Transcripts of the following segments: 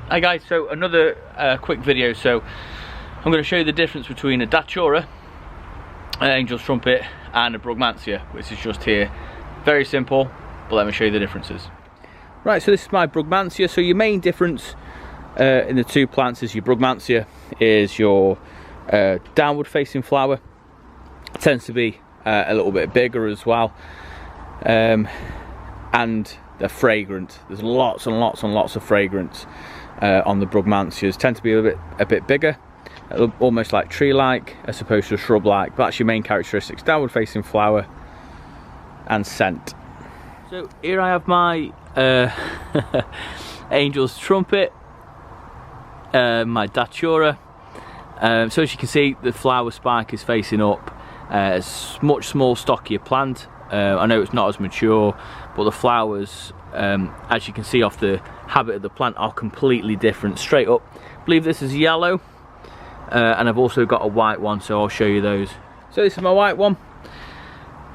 Hi guys, so another quick video. So I'm going to show you the difference between a Datura, an Angel's Trumpet, and a Brugmansia, which is just here. Very simple, but let me show you the differences. Right, so this is my Brugmansia. So your main difference in the two plants is your Brugmansia is your downward facing flower. It tends to be a little bit bigger as well, and they're fragrant. There's lots and lots and lots of fragrance on the Brugmansias. Tend to be a bit bigger, almost like tree-like as opposed to shrub-like. But that's your main characteristics: downward facing flower and scent. So here I have my Angel's Trumpet, my Datura. So as you can see, the flower spike is facing up. It's much small, stockier plant. I know it's not as mature, but the flowers, as you can see off the habit of the plant, are completely different. Straight up, I believe this is yellow, and I've also got a white one, so I'll show you those. So this is my white one.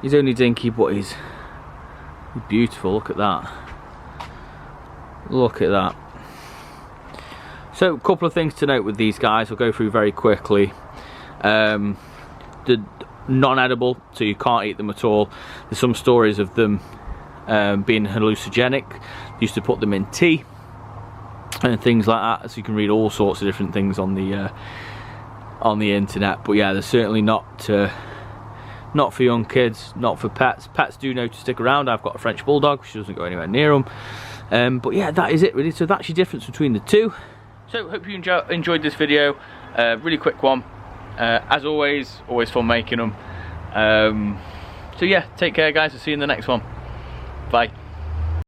He's only dinky, but he's beautiful. Look at that. Look at that. So a couple of things to note with these guys, I'll go through very quickly. The non-edible, so you can't eat them at all. There's some stories of them being hallucinogenic. They used to put them in tea and things like that, so you can read all sorts of different things on the internet. But yeah, they're certainly not for young kids, not for pets. Pets do know to stick around. I've got a French bulldog, which doesn't go anywhere near them. But yeah, that is it really. So that's your difference between the two. So hope you enjoyed this video. Really quick one. As always fun making them. So yeah, take care guys, I'll see you in the next one. Bye.